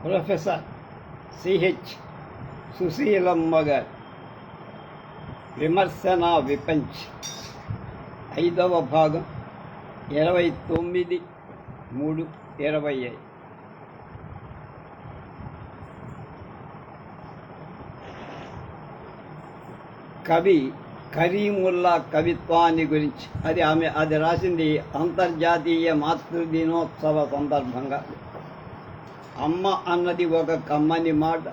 Professor CH Susheelamma గారి విమర్శన విపంచ్ 5వ భాగం 29/3/25. కవి కరీముల్లా కవిత్వాన్ని గురించి అది రాసింది అంతర్జాతీయ మాతృదినోత్సవ సందర్భంగా. అమ్మ అన్నది ఒక కమ్మని మాట,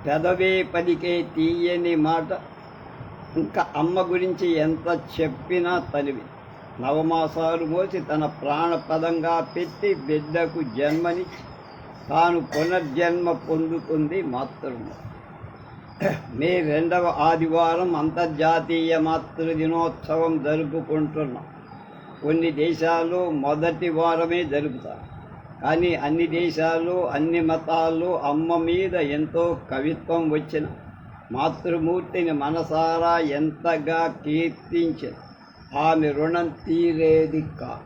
పెదవే పలికే తీయని మాట. ఇంకా అమ్మ గురించి ఎంత చెప్పినా తనివి. నవమాసాలు మోసి తన ప్రాణపదంగా పెట్టి బిడ్డకు జన్మనిచ్చి తాను పునర్జన్మ పొందుతుంది మాతృమ్మ. మే 2వ ఆదివారం అంతర్జాతీయ మాతృదినోత్సవం జరుపుకుంటున్నాం. కొన్ని దేశాలు మొదటి వారమే జరుపుతారు, కానీ అన్ని దేశాలు అన్ని మతాల్లో అమ్మ మీద ఎంతో కవిత్వం వచ్చిన మాతృమూర్తిని మనసారా ఎంతగా కీర్తించిన ఆమె రుణం తీరేది కాదు.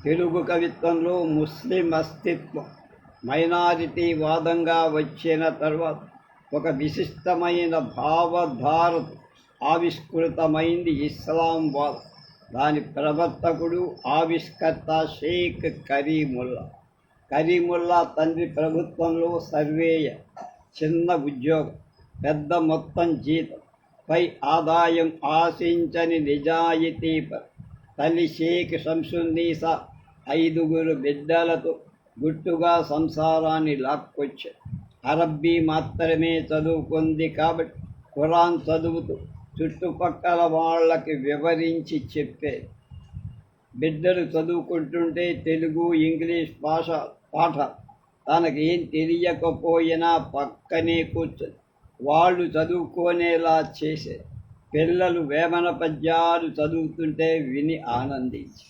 తెలుగు కవిత్వంలో ముస్లిం అస్తిత్వం మైనారిటీ వాదంగా వచ్చిన తర్వాత ఒక విశిష్టమైన భావధారతో ఆవిష్కృతమైంది ఇస్లాం వాదం. దాని ప్రవర్తకుడు ఆవిష్కర్త షేక్ కరీముల్లా తండ్రి ప్రభుత్వంలో సర్వేయ, చిన్న ఉద్యోగం, పెద్ద మొత్తం జీతం, పై ఆదాయం ఆశించని నిజాయితీపై తల్లి షేక్ షంసున్నీసా 5 బిడ్డలతో గుట్టుగా సంసారాన్ని లాక్కొచ్చారు. అరబ్బీ మాత్రమే చదువుకుంది కాబట్టి ఖురాన్ చదువుతూ చుట్టుపక్కల వాళ్ళకి వివరించి చెప్పేది. బిడ్డలు చదువుకుంటుంటే తెలుగు ఇంగ్లీష్ పాఠాలు తనకేం తెలియకపోయినా పక్కనే కూర్చొని వాళ్ళు చదువుకునేలా చేసేది. పిల్లలు వేమన పద్యాలు చదువుతుంటే విని ఆనందించి,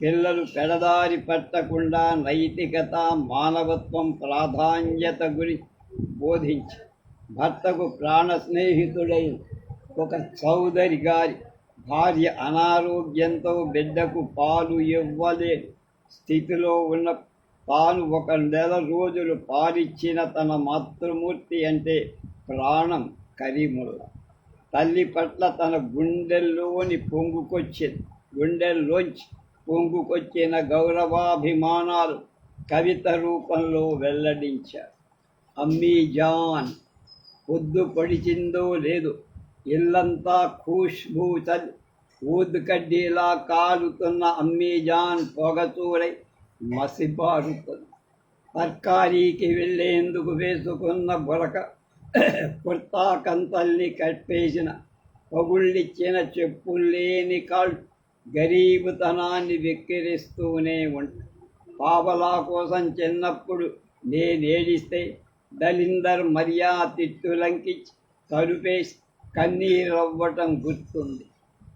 పిల్లలు పెడదారి పట్టకుండా నైతికత, మానవత్వం, ప్రాధాన్యత గురించి బోధించి, భర్తకు ప్రాణ స్నేహితుడైన ఒక చౌదరి గారి భార్య అనారోగ్యంతో బిడ్డకు పాలు ఇవ్వలేని స్థితిలో ఉన్న తాను 1 నెల రోజులు పాలిచ్చిన తన మాతృమూర్తి అంటే ప్రాణం కరీముల్లా. తల్లి పట్ల తన గుండెల్లోంచి పొంగుకొచ్చిన గౌరవాభిమానాలు కవిత రూపంలో వెల్లడించారు. అమ్మీ జాన్ పొద్దు పొడిచిందో లేదో ఇల్లంతా ఖుష్బూ చల్లి ఊదుకడ్డీలా కాలుతున్న అమ్మీ జాన్ పొగచూరై మసిబారుతుంది. తర్కారీకి వెళ్ళేందుకు వేసుకున్న బొరక, కుర్తా కంతల్ని కట్టేసిన, పగుళ్ళిచ్చిన చెప్పుల్లేని కాళ్ళు గరీబుతనాన్ని వెక్కిరిస్తూనే ఉంటాయి. పావలా కోసం చిన్నప్పుడు నేనేడిస్తే దళిందర్ మరియా తిట్టులంకించి తలుపేసి కన్నీరవ్వటం గుర్తుంది.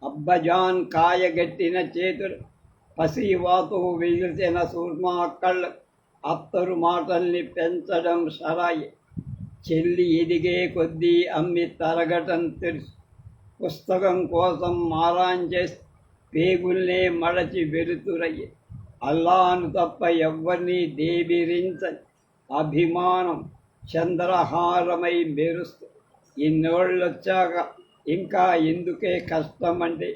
అబ్బజాన్ కాయగట్టిన చేతులు, పసివాతో వెలిసిన సూర్మా కళ్ళ, అత్తరు మాటల్ని పెంచడం సరాయి. చెల్లి ఎదిగే కొద్దీ అమ్మి తరగటం తెలుసు. పుస్తకం కోసం మారాన్ చేసి పేగుల్నే మడచి వెలుతురయ్యే. అల్లాను తప్ప ఎవ్వరినీ దేబిరించని అభిమానం చంద్రహారమై మెరుస్తూ ఇన్నోళ్ళొచ్చాక ఇంకా ఎందుకే కష్టం అంటే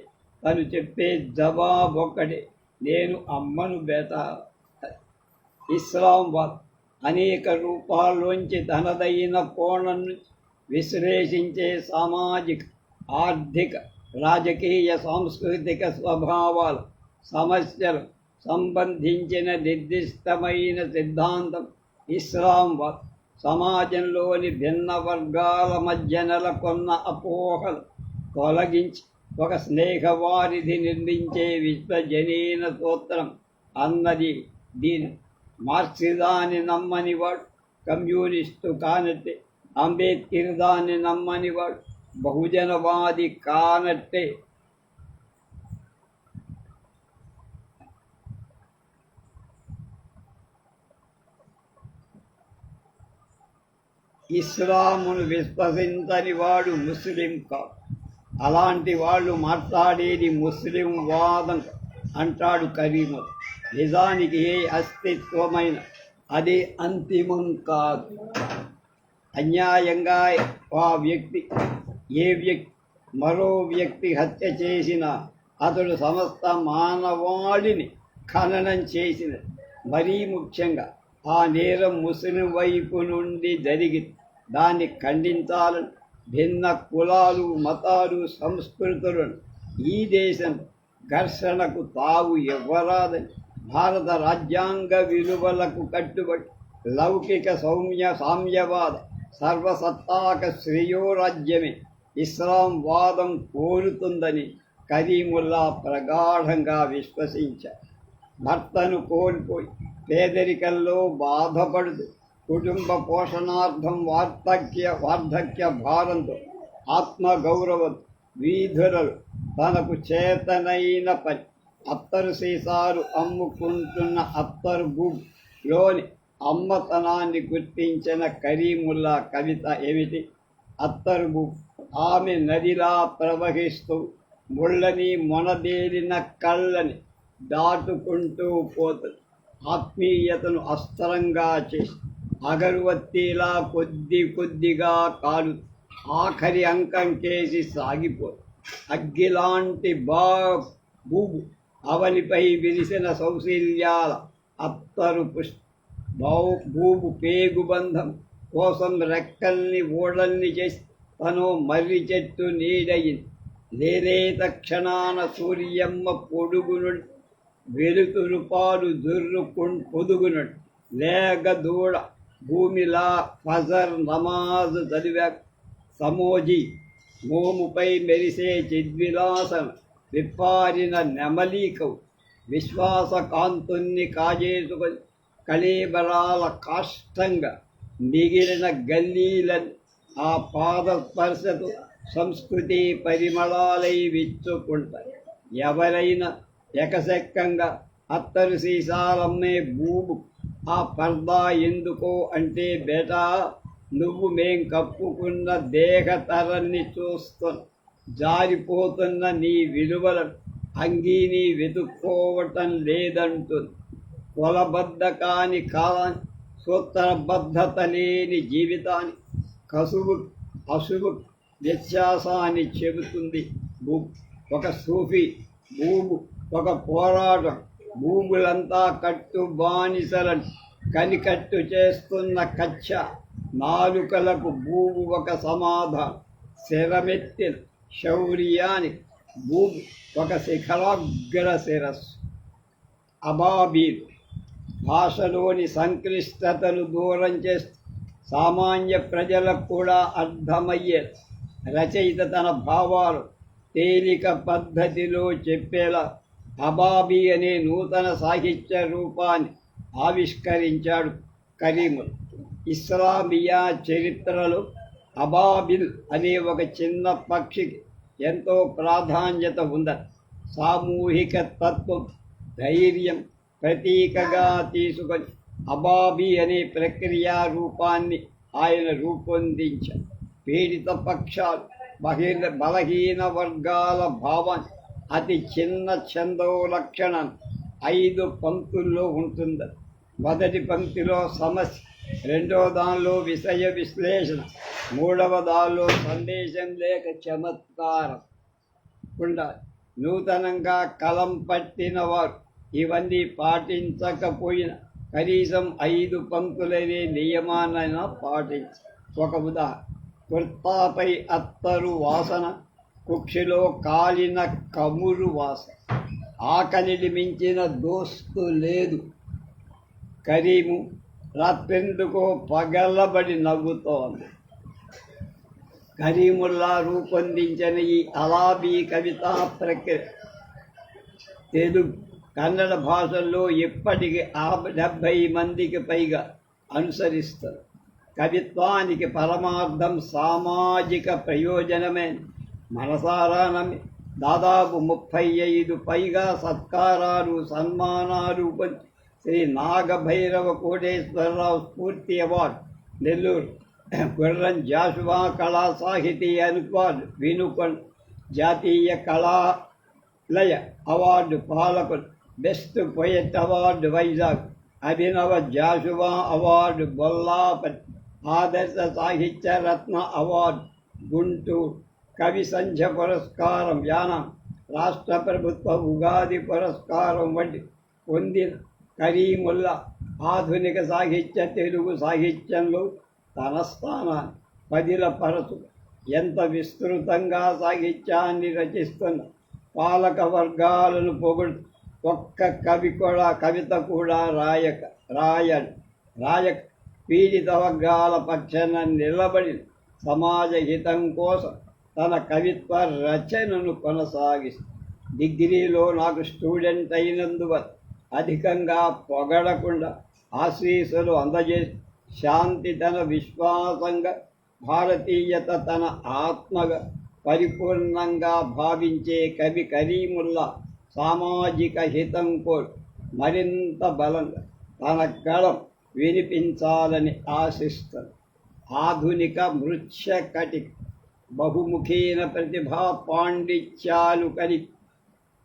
తను చెప్పే జవాబొక్కడే, నేను అమ్మను బేతా. ఇస్లాం వాదం అనేక రూపాల్లోంచి తనదైన కోణం నుంచి విశ్లేషించే సామాజిక, ఆర్థిక, రాజకీయ, సాంస్కృతిక స్వభావాల సమస్యలు సంబంధించిన నిర్దిష్టమైన సిద్ధాంతం ఇస్లాం వాదం. సమాజంలోని భిన్న వర్గాల మధ్య నెలకొన్న అపోహలు తొలగించి ఒక స్నేహవారిధి నిర్మించే విశ్వజనీన సూత్రం అన్నది దీని. మార్క్సిజాన్ని నమ్మనివాడు కమ్యూనిస్టు కానట్టే, అంబేద్కర్ దాన్ని నమ్మనివాడు బహుజనవాది కానట్టే. ఇస్లామును విశ్వసించని వాడు ముస్లిం కాదు. అలాంటి వాళ్ళు మాట్లాడేది ముస్లిం వాదం అంటాడు కరీముల్లా. నిజానికి ఏ అస్తిత్వమైన అది అంతిమం కాదు. అన్యాయంగా ఏ వ్యక్తి మరో వ్యక్తి హత్య చేసినా అతడు సమస్త మానవాళిని ఖననం చేసిన. మరీ ముఖ్యంగా ఆ నేరం ముస్లిం వైపు నుండి జరిగి దాన్ని ఖండించాలని భిన్న కులాలు, మతాలు, సంస్కృతులను ఈ దేశం ఘర్షణకు తావు ఇవ్వరాదని భారత రాజ్యాంగ విలువలకు కట్టుబడి లౌకిక సామ్యవాద సర్వసత్తాక శ్రేయోరాజ్యమే ఇస్లాం వాదం కోరుతుందని కరీముల్లా ప్రగాఢంగా విశ్వసించారు. భర్తను కోల్పోయి పేదరికంలో బాధపడుతూ కుటుంబ పోషణార్థం వార్ధక్య భారంతో ఆత్మగౌరవం వీధులలో తనకు చేతనైన పని అత్తరు సీసాలు అమ్ముకుంటున్న అత్తరు బూబ్లోని అమ్మతనాన్ని గుర్తించిన కరీముల్లా కవిత ఏమిటి? అత్తరు బూబ్ ఆమె నదిలా ప్రవహిస్తూ ముళ్ళని మొనదేరిన కళ్ళని దాటుకుంటూ పోతుంది. ఆత్మీయతను అస్త్రంగా చేసి అగరువత్తిలా కొద్దిగా కాలు ఆఖరి అంకం కేసి సాగిపోతుంది. అగ్గిలాంటి బూబు అవనిపై విరిసిన సౌశల్యాల అత్తరు బూబు పేగుబంధం కోసం రెక్కల్ని ఓడల్ని చేసి తను మర్రి చెట్టు నీడయింది. లేలేత క్షణాన సూర్యమ్మ పొడుగునుండి వెలుతురుపాలు పొదుగునుండి లేగ దూడ భూమిలా ఫజర్ నమాజు చదివా సమోజీ మోముపై మెరిసే చిద్విలాసన విప్పారిన నెమలీకవు విశ్వాస కాంతుల్ని కాజేసుకొని కళేబరాల కాష్టంగా మిగిలిన గల్లీలని ఆ పాదస్పర్శతో సంస్కృతి పరిమళాలై విచ్చుకుంటాయి. ఎవరైనా ఎకసెక్కంగా అత్తరు సీసాలమ్మే బూబు ఆ పర్దా ఎందుకో అంటే బేటా నువ్వు మేం కప్పుకున్న దేహతరాన్ని చూస్తున్న జారిపోతున్న నీ విలువలను అంగీని వెతుక్కోవటం లేదంటుంది. కులబద్ధకాని కాలాన్ని సూత్రబద్ధత లేని జీవితాన్ని అశుభ వ్యత్యాసాన్ని చెబుతుంది బూబు. ఒక సూఫీ బూబు, ఒక పోరాటం. భూములంతా కట్టు బానిసలను కనికట్టు చేస్తున్న కచ్చ నాలుకలకు బూబు ఒక సమాధానం. శిరమెత్తిన శౌర్యానికి బూబు ఒక శిఖరాగ్ర శిరస్సు. అబాబీలు భాషలోని సంక్లిష్టతను దూరం చేస్తూ సామాన్య ప్రజలకు కూడా అర్థమయ్యే రచయిత తన భావాలు తేలిక పద్ధతిలో చెప్పేలా అబాబీ అనే నూతన సాహిత్య రూపాన్ని ఆవిష్కరించాడు కరీముల్. ఇస్లామియా చరిత్రలో అబాబిల్ అనే ఒక చిన్న పక్షికి ఎంతో ప్రాధాన్యత ఉందని, సామూహిక తత్వం, ధైర్యం ప్రతీకగా తీసుకొని అబాబీ అనే ప్రక్రియా రూపాన్ని ఆయన రూపొందించారు. పీడిత పక్షాలు, బలహీన వర్గాల భావాన్ని అతి చిన్న ఛందో లక్షణం 5 పంక్తుల్లో ఉంటుంది. మొదటి పంక్తిలో సమస్య, రెండవ దానిలో విషయ విశ్లేషణ, మూడవ దానిలో సందేశం లేక చమత్కారం ఉండాలి. నూతనంగా కలం పట్టిన వారు ఇవన్నీ పాటించకపోయినా కనీసం 5 పంక్తులనే నియమానైనా పాటించి. ఒక ఉదాహరణ, కుర్తాపై అత్తరు వాసన, కుక్షిలో కాలిన కమురు వాసన, ఆకలిని మించిన దోస్తు లేదు. కరీము రాత్రెందుకో పగలబడి నవ్వుతోంది. కరీముల్లా రూపొందించిన ఈ అలాబీ కవితా ప్రక్రియ తెలుగు, కన్నడ భాషల్లో ఇప్పటికి 70 మందికి పైగా అనుసరిస్తారు. కవిత్వానికి పరమార్థం సామాజిక ప్రయోజనమే మనసారా నమ్మి దాదాపు 35 పైగా సత్కారాలు, సన్మానాలు పొంది శ్రీ నాగభైరవ కోటేశ్వరరావు స్ఫూర్తి అవార్డు, నెల్లూరు గుర్రం జాషువా కళా సాహితీ అవార్డు వినుకొండ, జాతీయ కళాలయ అవార్డు పాలకులు, బెస్ట్ పోయెట్ అవార్డు వైజాగ్, అభినవ జాషువా అవార్డు, బొల్లాపల్లి ఆదర్శ సాహిత్య రత్న అవార్డు, గుంటూరు కవి సంధ్య పురస్కారం, యానం రాష్ట్ర ప్రభుత్వ ఉగాది పురస్కారం వంటి పొందిన కరీముల్లా ఆధునిక సాహిత్య తెలుగు సాహిత్యంలో తన స్థానాన్ని పదిలపరచు ఎంత విస్తృతంగా సాహిత్యాన్ని రచిస్తున్న పాలక వర్గాలను పొగుడు ఒక్క కవిత కూడా రాయక పీడిత వర్గాల పక్షాన నిలబడి సమాజ హితం కోసం తన కవిత్వ రచనను కొనసాగిస్తుంది. డిగ్రీలో నాకు స్టూడెంట్ అయినందువల్ల అధికంగా పొగడకుండా ఆశీస్సులు అందజేసి శాంతి తన విశ్వాసంగా, భారతీయత తన ఆత్మగా పరిపూర్ణంగా భావించే కవి కరీముల్లా సామాజిక హితం కోరి మరింత బలంగా తన గళం వినిపించాలని ఆశిస్తారు. ఆధునిక మృచ్ఛ కటిక బహుముఖీన ప్రతిభా పాండిత్యాలు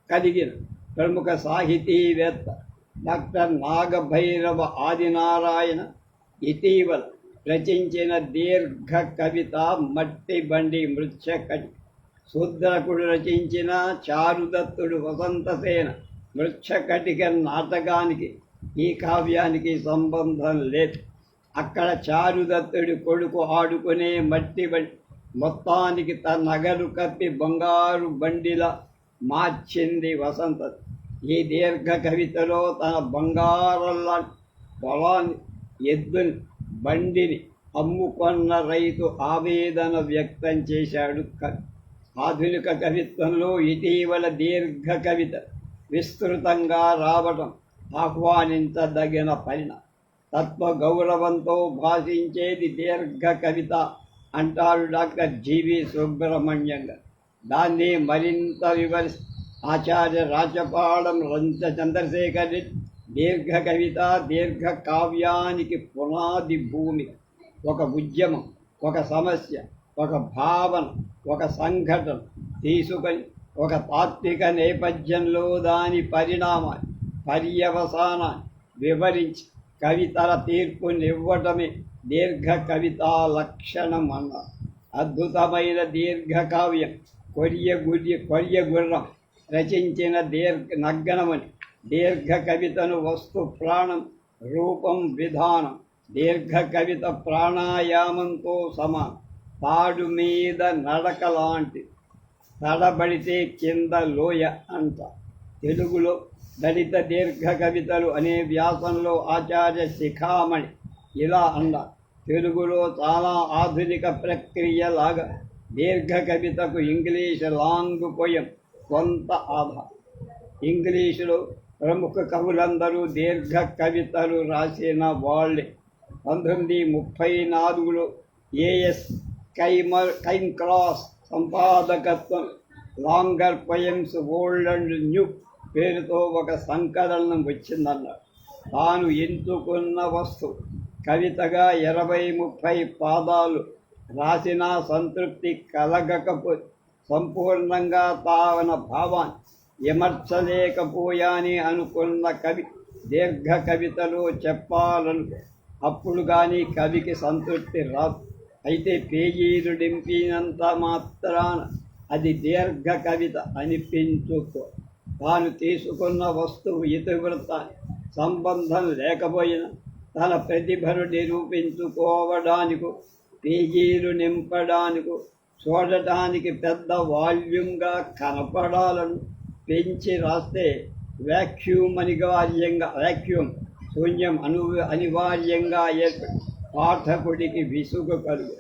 కలిగిన ప్రముఖ సాహితీవేత్త డాక్టర్ నాగభైరవ ఆదినారాయణ ఇటీవల రచించిన దీర్ఘ కవిత మట్టి బండి మృచ్ఛ కటిక, శూద్రకుడు రచించిన చారుదత్తుడు వసంతసేన మృచ్ఛ కటిక నాటకానికి ఈ కావ్యానికి సంబంధం లేదు. అక్కడ చారుదత్తుడి కొడుకు ఆడుకునే మట్టి బండి మొత్తానికి తన నగలు కప్పి బంగారు బండిలా మార్చింది వసంత. ఈ దీర్ఘ కవితలో తన బంగారంలా పొలాన్ని, ఎద్దుని, బండిని అమ్ముకొన్న రైతు ఆవేదన వ్యక్తం చేశాడు కవి. ఆధునిక కవిత్వంలో ఇటీవల దీర్ఘ కవిత విస్తృతంగా రావటం ఆహ్వానించదగిన పరిణామం. తత్వ గౌరవంతో భాషించేది దీర్ఘ కవిత అంటారు డాక్టర్ జీవి సుబ్రహ్మణ్యం గారు. దాన్ని మరింత వివరిస్తూ ఆచార్య రాజపాళెం చంద్రశేఖర్ రెడ్డి దీర్ఘ కవిత దీర్ఘ కావ్యానికి పునాది భూమి, ఒక ఉద్యమం, ఒక సమస్య, ఒక భావన, ఒక సంఘటన తీసుకొని ఒక తాత్విక నేపథ్యంలో దాని పరిణామాన్ని, పర్యవసానాన్ని వివరించి కవితల తీర్పునివ్వటమే దీర్ఘ కవితా లక్షణం అన్నారు. అద్భుతమైన దీర్ఘ కావ్యం కొరియగుర్రం రచించిన నగ్గనమని దీర్ఘ కవితను వస్తు ప్రాణం, రూపం, విధానం. దీర్ఘ కవిత ప్రాణాయామంతో సమానం. తాడు మీద నడక లాంటి, తడబడితే కింద లోయ అంట. తెలుగులో దళిత దీర్ఘ కవితలు అనే వ్యాసంలో ఆచార్య శిఖామణి ఇలా అన్నారు: తెలుగులో చాలా ఆధునిక ప్రక్రియలాగా దీర్ఘ కవితకు ఇంగ్లీష్ లాంగ్ పోయం కొంత ఆధారం. ఇంగ్లీషులో ప్రముఖ కవులందరూ దీర్ఘ కవితలు రాసిన వాళ్ళే. 1934లో ఏఎస్ కైన్క్రాస్ సంపాదకత్వం longer poems old and new పేరుతో ఒక సంకలనం వచ్చిందన్నారు. తాను ఎంచుకున్న వస్తువు కవితగా 20-30 పాదాలు రాసినా సంతృప్తి కలగకపోతే సంపూర్ణంగా తావన భావాన్ని విమర్శలేకపోయాని అనుకున్న కవి దీర్ఘ కవితలో చెప్పాలను అప్పుడు కానీ కవికి సంతృప్తి రాదు. అయితే పేజీలు నింపినంత మాత్రాన అది దీర్ఘ కవిత అనిపించుకో. తాను తీసుకున్న వస్తువు ఇతివృత్తానికి సంబంధం లేకపోయినా తన ప్రతిభను నిరూపించుకోవడానికో, పేజీలు నింపడానికో, చూడటానికి పెద్ద వాల్యూమ్గా కనపడాలను పెంచి రాస్తే వ్యాక్యూమ్ శూన్యం అనివార్యంగా ఏర్పడి పాఠకుడికి విసుగు కలుగు.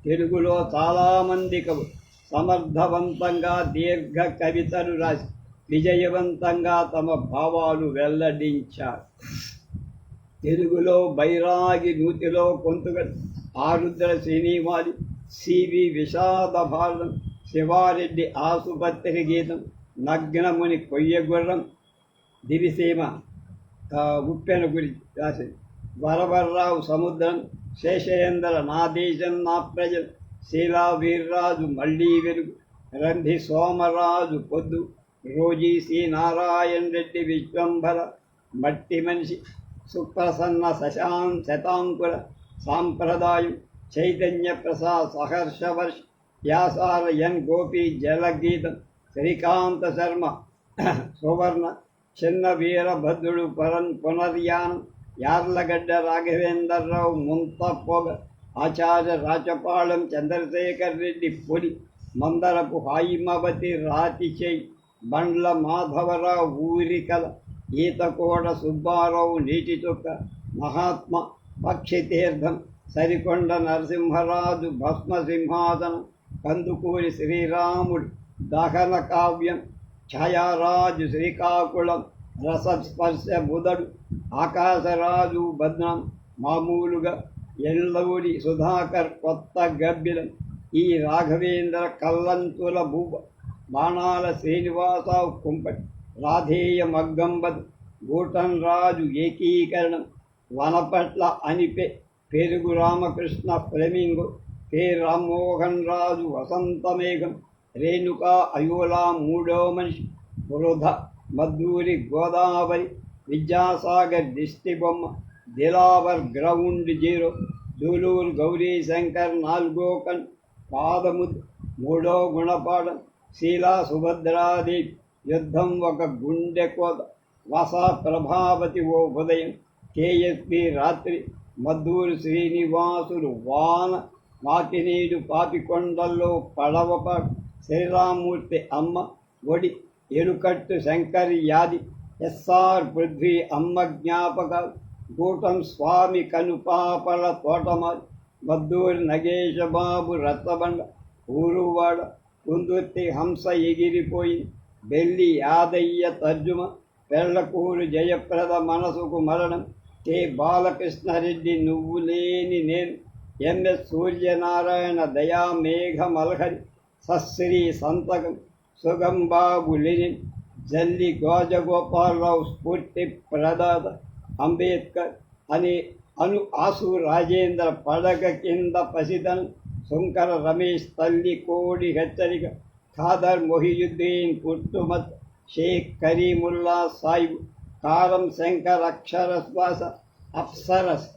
తెలుగులో చాలామంది కవులు సమర్థవంతంగా దీర్ఘ కవితలు రాసి విజయవంతంగా తమ భావాలు వెల్లడించారు. తెలుగులో బైరాగి నూతిలో కొంతగా ఆరుద్ర శ్రీనివారి, సివి విషాద భారతం, శివారెడ్డి ఆసుపత్రి గీతం, నగ్నముని కొయ్యగుర్రం, దివిసీమ ఉప్పెన గురించి రాసింది. వరవర్రావు సముద్రం, శేషేంద్ర నా దేశం నా ప్రజలు, శీలా వీర్రాజు మళ్ళీ వెలుగు, రంధి సోమరాజు పొద్దు, రోజీ సి నారాయణ రెడ్డి విశ్వంభర, మట్టి మనిషి, సుప్రసన్న శతాంకుల సాంప్రదాయం చైతన్య ప్రసాద్ సహర్షవర్ష వ్యాసార ఎన్ గోపి జలగీతం శ్రీకాంత శర్మ సువర్ణ చిన్న వీరభద్రుడు పునర్యానం యార్లగడ్డ రాఘవేంద్రరావు ముంతపొగ ఆచార్య రాచపాళెం చంద్రశేఖర్ రెడ్డి పొడి మందరపు హాయిమవతి రాతిచేయి బండ్ల మాధవరావు ఊరికల ఈతకోడ సుబ్బారావు నీటి చుక్క మహాత్మ పక్షితీర్థం సరికొండ నరసింహరాజు భస్మసింహాసనం కందుకూరి శ్రీరాముడు దహన కావ్యం ఛాయారాజు శ్రీకాకుళం రసస్పర్శ బుధడు ఆకాశరాజు భద్రం మామూలుగా ఎల్లూరి సుధాకర్ కొత్త గబ్బిలం ఈ రాఘవేంద్ర కల్లంతుల భూప బాణాల శ్రీనివాసరావు కుంపటి రాధేయ మగ్గంబద్ గూటన్ రాజు ఏకీకరణం వనపట్ల అనిపే పెరుగు రామకృష్ణ ఫ్లెమింగు కె రామ్మోహన్ రాజు వసంతమేఘం రేణుకా అయోలా మూడో మనిషి వృధ మద్దూరి గోదావరి విద్యాసాగర్ దిష్టిబొమ్మ దిలావర్ గ్రౌండ్ జీరో దూలూరు గౌరీ శంకర్ నాలుగో కన్ పాదముద్ మూడో గుణపాఠం శీలా సుభద్రాదేవి యుద్ధం ఒక గుండె కోత వస ప్రభావతి ఓ ఉదయం కేఎస్పి రాత్రి మద్దూరు శ్రీనివాసులు వాన మాకినీడు పాపికొండల్లో పడవపాటు శ్రీరామూర్తి అమ్మ ఒడి ఎరుకట్టు శంకరి యాది ఎస్ఆర్ పృథ్వీ అమ్మ జ్ఞాపకాలు గూటం స్వామి కనుపాపల తోటమాలి మద్దూరి నగేశబాబు రత్తబండ ఊరువాడ కుందుర్తి హంస ఎగిరిపోయింది బెల్లి యాదయ్య తర్జుమ పెళ్లకూరు జయప్రద మనసుకు మరణం కె బాలకృష్ణారెడ్డి నువ్వు లేని నేను ఎంఎస్ సూర్యనారాయణ దయా మేఘ మల్హరి సశ్రీ సంతకం సుగంబాబు లెనిన్ జల్లి గోజగోపాలరావు స్ఫూర్తి ప్రదాత అంబేద్కర్ ఆసు రాజేంద్ర పడగ కింద పసితనం శంకర రమేష్ తల్లి కోడి హెచ్చరిక ఖాదర్ మొహియుద్దీన్ పుట్టుమత్ షేక్ కరీముల్లా సాయిబు కారం శంకర్ అక్షర శ్వాస అప్సరస్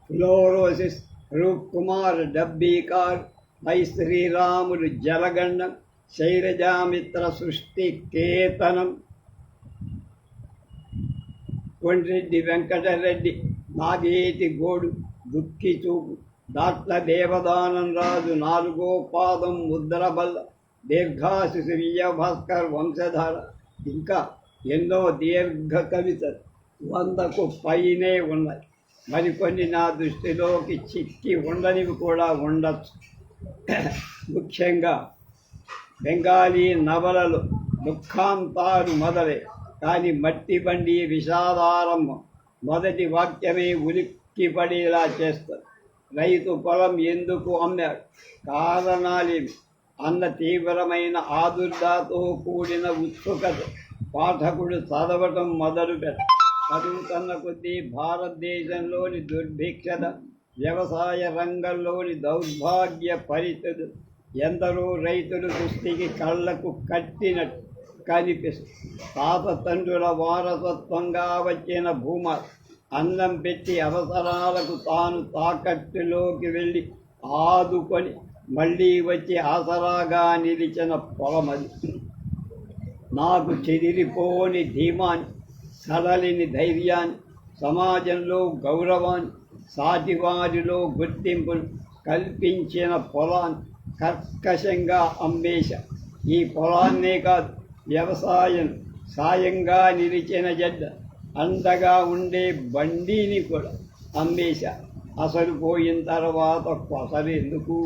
ఫ్లోరోసిస్ రూప్ కుమార్ డబ్బీకార్ పై శ్రీరాములు జలగండం శైలజామిత్ర సృష్టి కేతనం కొండ్రెడ్డి వెంకటరెడ్డి నాగేటి గోడు దుఃఖి చూపు దాట్ల దేవదానం రాజు నాలుగో పాదం ముద్రబల్ల దీర్ఘాశిశు విజయభాస్కర్ వంశధార ఇంకా ఎన్నో దీర్ఘ కవితలు 100కు పైనే ఉన్నాయి. మరికొన్ని నా దృష్టిలోకి చిక్కి ఉండనివి కూడా ఉండొచ్చు. ముఖ్యంగా బెంగాలీ నవలలు దుఃఖాంతాలు మొదలే, కానీ మట్టి బండి విషాదారంభం మొదటి వాక్యమే ఉలిక్కిపడేలా చేస్తారు. రైతు పొలం ఎందుకు అమ్మాడు, కారణాలేమి అన్న తీవ్రమైన ఆదుర్దాతో కూడిన ఉత్సుకత పాఠకుడు చదవటం మొదలుపెట్ట. చదువుతున్న కొద్దీ భారతదేశంలోని దుర్భిక్షత, వ్యవసాయ రంగంలోని దౌర్భాగ్య పరిస్థితులు ఎందరో రైతుల దృష్టికి కళ్లకు కట్టినట్టు కనిపిస్తుంది. తాత తండ్రుల వారసత్వంగా వచ్చిన భూమ అన్నం పెట్టి అవసరాలకు తాను తాకట్టులోకి వెళ్ళి ఆదుకొని మళ్ళీ వచ్చి ఆసరాగా నిలిచిన పొలమది. నాకు చెదిరిపోని ధీమాన్ని, సడలిని ధైర్యాన్ని, సమాజంలో గౌరవాన్ని, సాటివారిలో గుర్తింపును కల్పించిన పొలాన్ని కర్కశంగా అమ్మేశ. ఈ పొలాన్నే కాదు, వ్యవసాయం సాయంగా నిలిచిన జడ్డ, అండగా ఉండే బండిని కూడా అమ్మేశ. అసలు పోయిన తర్వాత కొసలు ఎందుకు?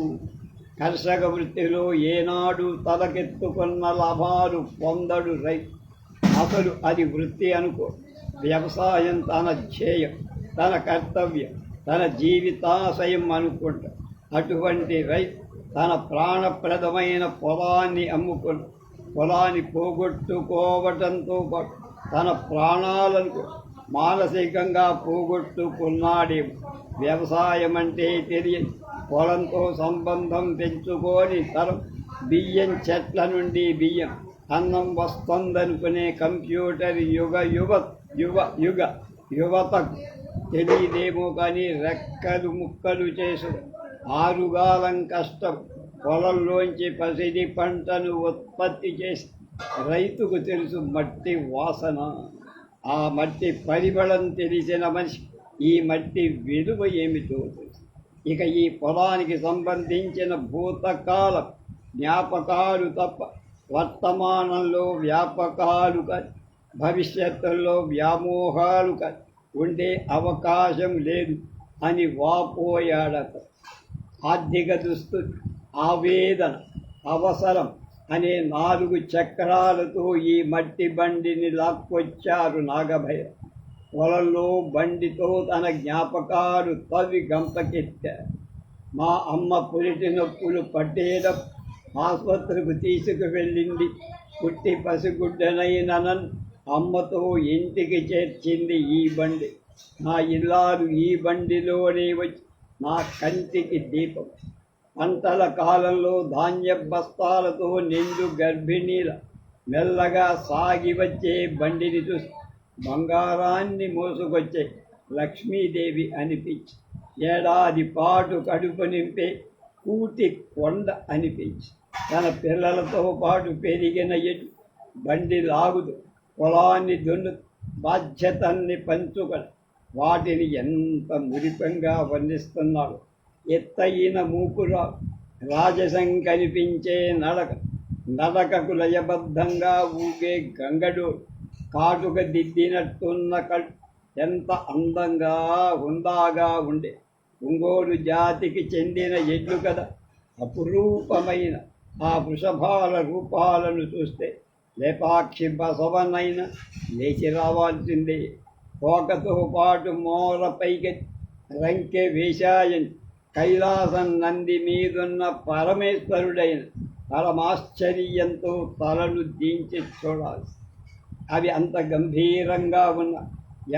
కర్షక వృత్తిలో ఏనాడు తలకెత్తుకున్న లాభాలు పొందడు రైతు. అసలు అది వృత్తి అనుకో. వ్యవసాయం తన ధ్యేయం, తన కర్తవ్యం, తన జీవితాశయం అనుకుంటా. అటువంటి రైతు తన ప్రాణప్రదమైన పొలాన్ని అమ్ముకుని పొలాన్ని పోగొట్టుకోవటంతో పాటు తన ప్రాణాలను మానసికంగా పోగొట్టుకున్నాడేమో. వ్యవసాయం అంటే తెలియదు, పొలంతో సంబంధం పెంచుకొని తరం బియ్యం చెట్ల నుండి బియ్యం, అన్నం వస్తుందనుకునే కంప్యూటర్ యుగ యుగ యువతకు తెలియదేమో కానీ రెక్కలు ముక్కలు చేసు ఆరుగాలం కష్టం పొలంలోంచి పసిడి పంటను ఉత్పత్తి చేసి రైతుకు తెలుసు మట్టి వాసన. ఆ మట్టి పరిమళం తెలిసిన మనిషి ఈ మట్టి విలువ ఏమిటో తెలుసు. ఇక ఈ పొలానికి సంబంధించిన భూతకాల జ్ఞాపకాలు తప్ప వర్తమానంలో వ్యాపకాలు కాదు, భవిష్యత్తులో వ్యామోహాలు కాదు ఉండే అవకాశం లేదు అని వాపోయాడట. ఆర్థిక దుస్థితి, ఆవేదన, అవసరం అనే 4 చక్రాలతో ఈ మట్టి బండిని లాక్కొచ్చారు నాగభైర. పొలంలో బండితో తన జ్ఞాపకాలు తవ్వి గంపకెత్తారు. మా అమ్మ పురిటి నొప్పులు పట్టేయడం ఆసుపత్రికి తీసుకువెళ్ళింది. పుట్టి పసిగుడ్డనైన నన్ను అమ్మతో ఇంటికి చేర్చింది ఈ బండి. నా ఇల్లాలు ఈ బండిలోనే వచ్చి నా కంటికి దీపం. పంటల కాలంలో ధాన్య బస్తాలతో నిండు గర్భిణీల మెల్లగా సాగి వచ్చే బండిని చూసి బంగారాన్ని మోసుకొచ్చే లక్ష్మీదేవి అనిపించి, ఏడాది పాటు కడుపు నింపే కూటి కొండ అనిపించి, తన పిల్లలతో పాటు పెరిగిన ఎటు బండి లాగుతూ పొలాన్ని దున్ను బాధ్యతల్ని పంచుకొని వాటిని ఎంత మురిపంగా వర్ణిస్తున్నాడు. ఎత్తయిన మూపురా రాజసం కనిపించే నడకకు లయబద్ధంగా ఊగే గంగడు కాటుక దిద్దినట్టున్న ఎంత అందంగా హుందాగా ఉండే ఒంగోలు జాతికి చెందిన ఎడ్లు కదా. అపురూపమైన ఆ వృషభాల రూపాలను చూస్తే లేపాక్షి బసవనైనా లేచి రావాల్సిందే. కోకతో పాటు మోర పైకెత్తి రంకె వేశాయని కైలాసం నంది మీదున్న పరమేశ్వరుడైన పరమాశ్చర్యంతో తలలు దించి చూడాలి. అవి అంత గంభీరంగా ఉన్న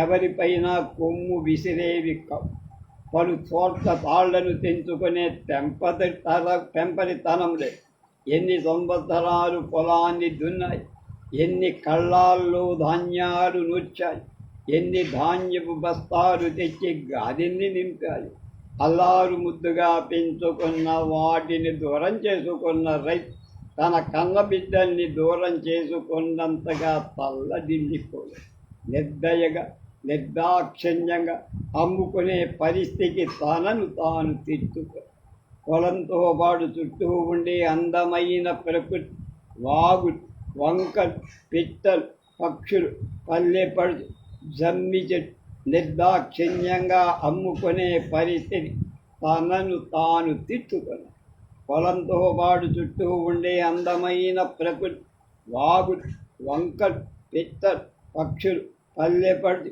ఎవరిపైన కొమ్ము విసిరేవి కావు. పలు చోట్ల తాళ్లను తెంచుకునే తెంపరితనంలే. ఎన్ని సంవత్సరాలు పొలాన్ని దున్నాయి, ఎన్ని కళ్ళాల్లో ధాన్యాలు నూర్చాయి, ఎన్ని ధాన్యపు బస్తాలు తెచ్చి గాదిని నింపాయి. అల్లారు ముద్దుగా పెంచుకున్న వాటిని దూరం చేసుకున్న రైతు తన కన్న బిడ్డల్ని దూరం చేసుకున్నంతగా తల్లడిల్లిపోలేదు. నిర్దయగా నిర్దాక్షిణ్యంగా అమ్ముకునే పరిస్థితికి తనను తాను తిట్టుకో. పొలంతో పాటు చుట్టూ ఉండే అందమైన ప్రకృతి, వాగులు, వంకలు, పిట్టలు, పక్షులు, పల్లెపడు, జమ్మి చెట్టు నిర్దాక్షిణ్యంగా అమ్ముకునే పరిస్థితి తనను తాను తిట్టుకొని. పొలంతో పాటు చుట్టూ ఉండే అందమైన ప్రకృతి, వాగులు, వంకలు, పిట్టలు, పక్షులు, పల్లెపడు,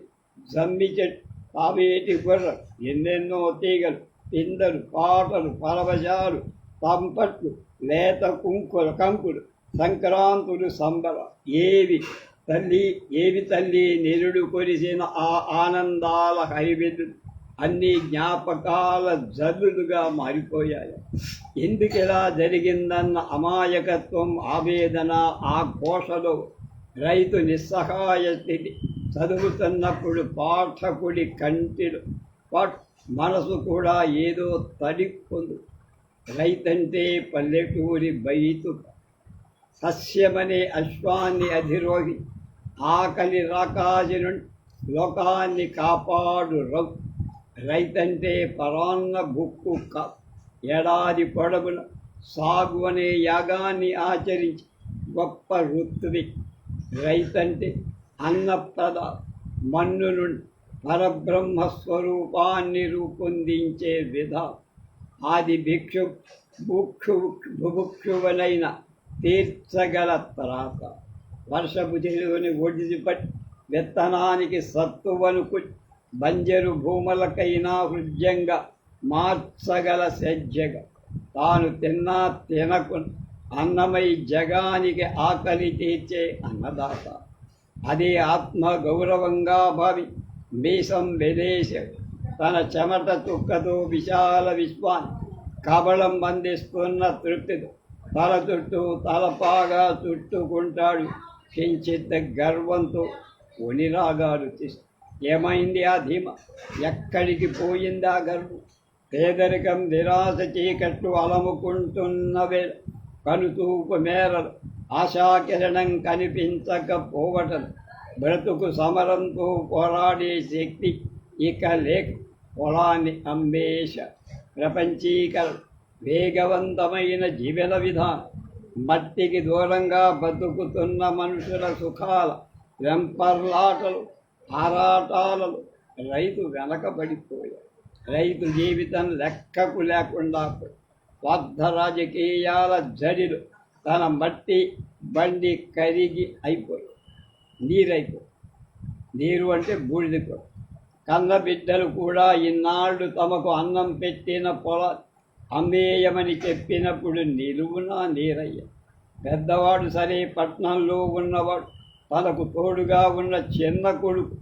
జమ్మి చెట్టు, తావేటి గుర్ర, ఎన్నెన్నో తీగలు, పిందలు, పాటలు, పరవశాలు, తంపట్లు, లేత కంకులు, సంక్రాంతులు, సంబర ఏవి తల్లి నిరుడు కొరిసిన ఆ ఆనందాల హరిబెదు అన్ని జ్ఞాపకాల జల్లులుగా మారిపోయాయి. ఎందుకిలా జరిగిందన్న అమాయకత్వం, ఆవేదన ఆ కోశలో రైతు నిస్సహాయ స్థితి. చదువుతున్నప్పుడు పాఠకుడి కంటిలో మనసు కూడా ఏదో తడికొందు. రైతంటే పల్లెటూరి బయతు సస్యమనే అశ్వాన్ని అధిరోహి ఆకలి రాకాసి నుండి లోకాన్ని కాపాడు రైతంటే పరాన్న భుక్కు ఏడాది పొడవున సాగు అనే యాగాన్ని ఆచరించి గొప్ప ఋత్వి. రైతంటే అన్నప్రద మన్ను నుండి పరబ్రహ్మస్వరూపాన్ని రూపొందించే విధానం. ఆది బుభుక్షువనైన తీర్చగల త్రాత. వర్షపు చెరువుని ఒడిసిపట్టి విత్తనానికి సత్తువను బంజరు భూములకైనా హృద్యంగా మార్చగల సజ్జగా. తాను తిన్నా తినకు అన్నమై జగానికి ఆకలి తీర్చే అన్నదాత. అదే ఆత్మ గౌరవంగా భావి మీసం విదేశం తన చెమట చుక్కతో విశాల విశ్వాన్ని కబళం బంధిస్తున్న తృప్తితో తల చుట్టూ తలపాగా చుట్టుకుంటాడు. కించిత్ గర్వంతో ఒనిరాగాలు తీసి ఏమైంది ఆ ధీమ, ఎక్కడికి పోయింది ఆ గర్వం? పేదరికం నిరాశ చీకట్లు అలముకుంటున్న వేళ కనుతూపు మేరలు ఆశాకిరణం కనిపించకపోవటం, బ్రతుకు సమరంతో పోరాడే శక్తి ఇక లేక పొలాన్ని అమ్మేశ. ప్రపంచీకరణ, వేగవంతమైన జీవన విధానం, మట్టికి దూరంగా బతుకుతున్న మనుషుల సుఖాల వెంపర్లాటలు ఆరాటాలలో రైతు వెనకబడిపోయాడు. రైతు జీవితం లెక్కకు లేకుండా స్వార్థ రాజకీయాల జడిలు తన మట్టి బండి కరిగి అయిపోయి నీరైపోయి. నీరు అంటే బూడిద కూడా. కన్న బిడ్డలు కూడా ఇన్నాళ్ళు తమకు అన్నం పెట్టిన పొల అమ్మేయమని చెప్పినప్పుడు నిలువునా నీరయ్య. పెద్దవాడు సరే, పట్నంలో ఉన్నవాడు, తనకు తోడుగా ఉన్న చిన్న కొడుకు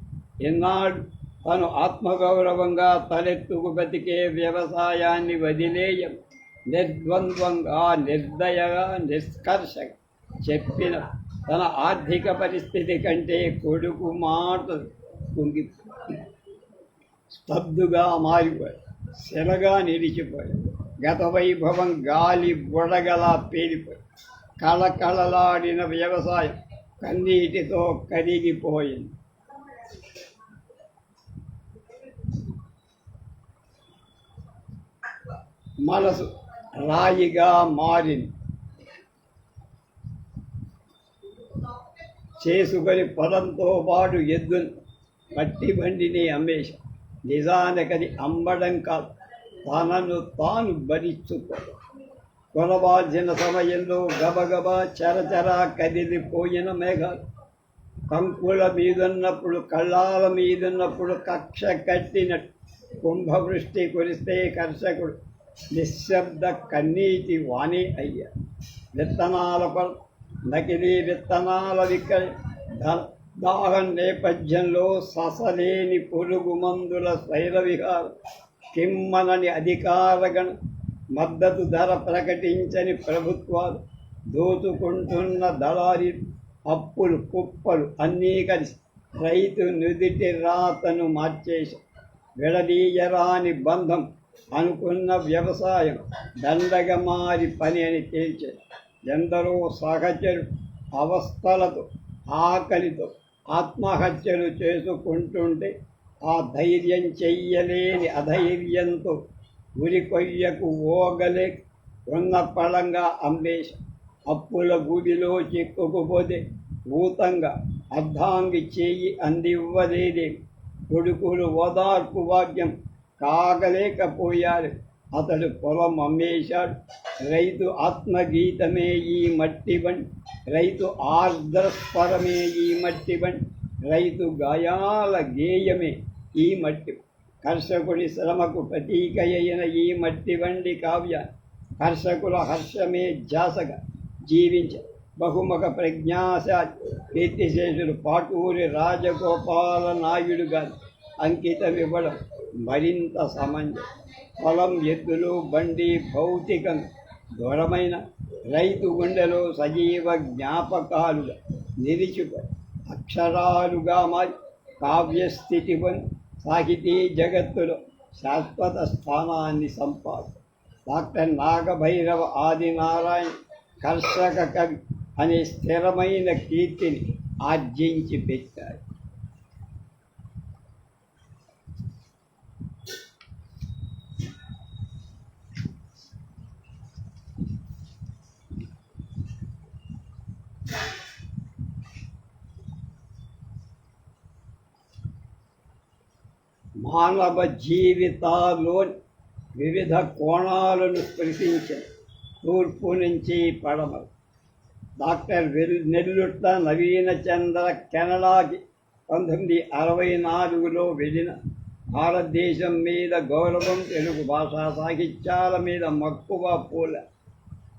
ఇన్నాడు తను ఆత్మగౌరవంగా తలెత్తుకు బతికే వ్యవసాయాన్ని వదిలేయం నిర్ద్వంద్వంగా, నిర్దయగా, నిష్కర్షగా చెప్పిన తన ఆర్థిక పరిస్థితి కంటే కొడుకు మాట కుంగి స్తబ్దుగా మారిపోయాడు, శిలగా నిలిచిపోయాడు. గత వైభవం గాలి బుడగలా పేలిపోయి కళకళలాడిన వ్యవసాయం కన్నీటితో కరిగిపోయింది. మనసు రాయిగా మారింది. చేసుకొని పొలంతో పాటు ఎద్దును పట్టి బండిని అమ్మేశ. నిజానికది అమ్మడం కాదు, తనను తాను భరించుకోవడం. కొనవాల్సిన సమయంలో గబగబా చరచరా కదిలిపోయిన మేఘాలు కంకుల మీదున్నప్పుడు, కళ్ళాల మీదున్నప్పుడు కక్ష కట్టినట్టు కుంభవృష్టి కురిస్తే కర్షకుడు నిశ్శబ్ద కన్నీటి వాణి అయ్యాడు. విత్తనాల నకిలీ విత్తనాల దాహం నేపథ్యంలో ససలేని పురుగు మందుల స్వైర విహారం, కిమ్మనని అధికారగణ, మద్దతు ధర ప్రకటించని ప్రభుత్వాలు, దోచుకుంటున్న దళారీ, అప్పులు కుప్పలు అన్నీ కలిసి రైతు నుదిటి రాతను మార్చేసి విడదీయరాని బంధం అనుకున్న వ్యవసాయం దండగ మారి పని అని తేల్చే. ఎందరో సహచరు అవస్థలతో, ఆకలితో ఆత్మహత్యలు చేసుకుంటుంటే ఆ ధైర్యం చెయ్యలేని అధైర్యంతో ఉరి కొయ్యకు ఓగలే ఉన్న పళంగా అమ్మేశ. అప్పుల గుడిలో చిక్కుకుపోతే భూతంగా అర్ధాంగి చేయి అందివ్వలేదే. కొడుకులు ఓదార్పు వాక్యం కాగలేకపోయారు. అతడు పొలం అమ్మేశాడు. రైతు ఆత్మగీతమే ఈ మట్టి బండి, రైతు ఆర్ద్రస్వరమే ఈ మట్టి బండి, రైతు గాయాల గేయమే ఈ మట్టి. కర్షకుడి శ్రమకు ప్రతీకయైన ఈ మట్టి బండి కావ్య కర్షకుల హర్షమే ధ్యాసగా జీవించ బహుముఖ ప్రజ్ఞాశాలి కీర్తిశేషులు పాటూరి రాజగోపాల నాయుడు గారి అంకితమివ్వడం మరింత సమంజసం. పొలం, ఎద్దులు, బండి భౌతికం దూరమైన రైతు గుండెలో సజీవ జ్ఞాపకాలుగా నిలిచిపోయి అక్షరాలుగా మారి కావ్యస్థితి పొంది సాహితీ జగత్తులో శాశ్వత స్థానాన్ని సంపాది. డాక్టర్ నాగభైరవ ఆదినారాయణ కర్షక కవి అనే స్థిరమైన కీర్తిని ఆర్జించి పెట్టారు. మానవ జీవితాల్లోని వివిధ కోణాలను స్పృశించిన తూర్పు నుంచి పడమర డాక్టర్ నెల్లుట్ల నవీన చంద్ర కెనడాకి 1964లో వెళ్ళిన భారతదేశం మీద గౌరవం, తెలుగు భాషా సాహిత్యాల మీద మక్కువ పూల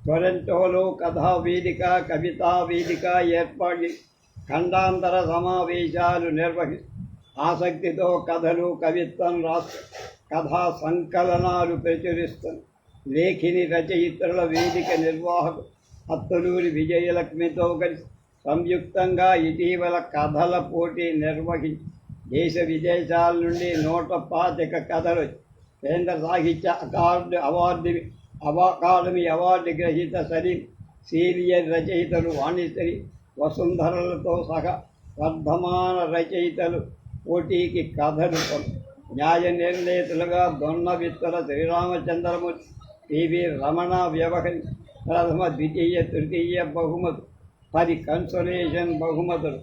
టొరంటోలో కథా వేదిక, కవితా వేదిక ఏర్పాటు, ఖండాంతర సమావేశాలు నిర్వహిస్తూ ఆసక్తితో కథలు, కవిత్వం రాస్తూ కథా సంకలనాలు ప్రచురిస్తున్న లేఖిని రచయిత్రుల వేదిక నిర్వాహకు అత్తలూరి విజయలక్ష్మితో కలిసి సంయుక్తంగా ఇటీవల కథల పోటీ నిర్వహించి దేశ విదేశాల నుండి 125 కథలు కేంద్ర సాహిత్య అకాడమీ అవార్డు గ్రహీత సలీం, సీనియర్ రచయితలు వాణిశ్రీ, వసుంధరలతో సహా వర్ధమాన రచయితలు పోటీకి కథలు న్యాయ నిర్ణేతలుగా దొన్నవిత్తుల శ్రీరామచంద్రమూర్తి, పివి రమణ వ్యవహరి ప్రథమ, ద్వితీయ, తృతీయ బహుమతులు 10 కన్సోలేషన్ బహుమతులు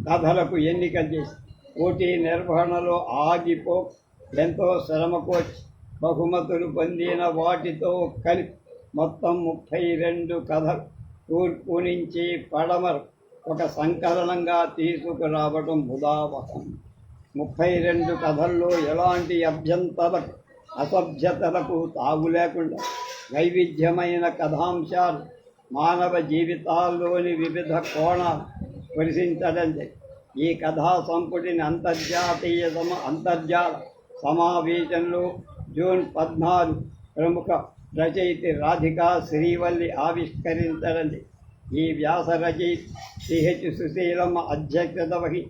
కథలకు ఎన్నిక చేసి పోటీ నిర్వహణలో ఆగిపో ఎంతో శ్రమకోర్చి బహుమతులు పొందిన వాటితో కలిపి మొత్తం 32 కథలు తూర్పు నుంచి పడమర ఒక సంకలనంగా తీసుకురావడం ముదావహం. 32 కథల్లో ఎలాంటి అసభ్యతలకు తావు లేకుండా వైవిధ్యమైన కథాంశాలు మానవ జీవితాల్లోని వివిధ కోణాలు స్పృశించడం. ఈ కథా సంపుటిని అంతర్జాల సమావేశంలో జూన్ 14 ప్రముఖ రచయిత రాధికా శ్రీవల్లి ఆవిష్కరించడం. ఈ వ్యాస రచయిత సిహెచ్ సుశీలమ్మ అధ్యక్షత వహి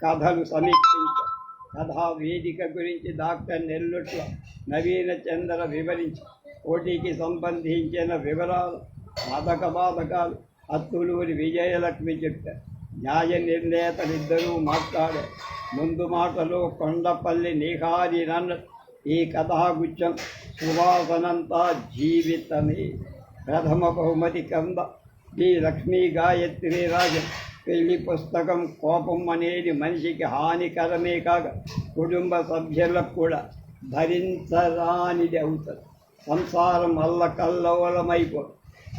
కథలు సమీక్షించారు. కథా వేదిక గురించి డాక్టర్ నెల్లుట్ల నవీన చంద్ర వివరించి పోటీకి సంబంధించిన వివరాలు, బాధకాలు అత్తులూరి విజయలక్ష్మి చెప్పారు. న్యాయ నిర్ణేతలిద్దరూ మాట్లాడారు. ముందు మాటలో కొండపల్లి నీహారి నన్న ఈ కథాగుచ్చం సువాసనంతా జీవితమే. ప్రథమ బహుమతి కంద డి లక్ష్మీ గాయత్రి రాజన్. పెళ్లి పుస్తకం కోపం అనేది మనిషికి హానికరమే కాక కుటుంబ సభ్యులకు కూడా భరించరానిది అవుతుంది. సంసారం అల్లకల్లోలమైపో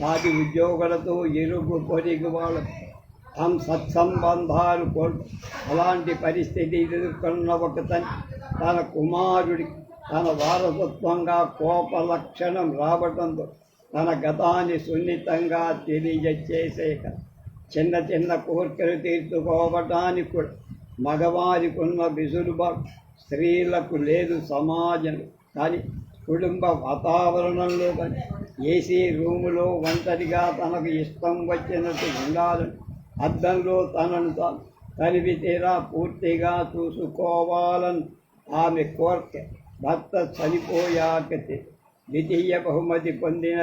వాటి ఉద్యోగులతో ఇరుగు పొరుగు వాళ్ళకు సత్సంబంధాలు కోల్పు. అలాంటి పరిస్థితి ఎదుర్కొన్న ఒక తన కుమారుడికి తన వారసత్వంగా కోప లక్షణం రావడంతో తన గతాన్ని సున్నితంగా తెలియజేసేక చిన్న చిన్న కోరికలు తీర్చుకోవటానికి కూడా మగవారికున్న విసులుబాటు స్త్రీలకు లేదు సమాజం. కానీ కుటుంబ వాతావరణంలో కానీ ఏసీ రూములో ఒంటరిగా తనకు ఇష్టం వచ్చినట్టు ఉండాలని అద్దంలో తనను తాను తనివి తీరా పూర్తిగా చూసుకోవాలని ఆమె కోరిక భర్త చనిపోయాక ద్వితీయ బహుమతి పొందిన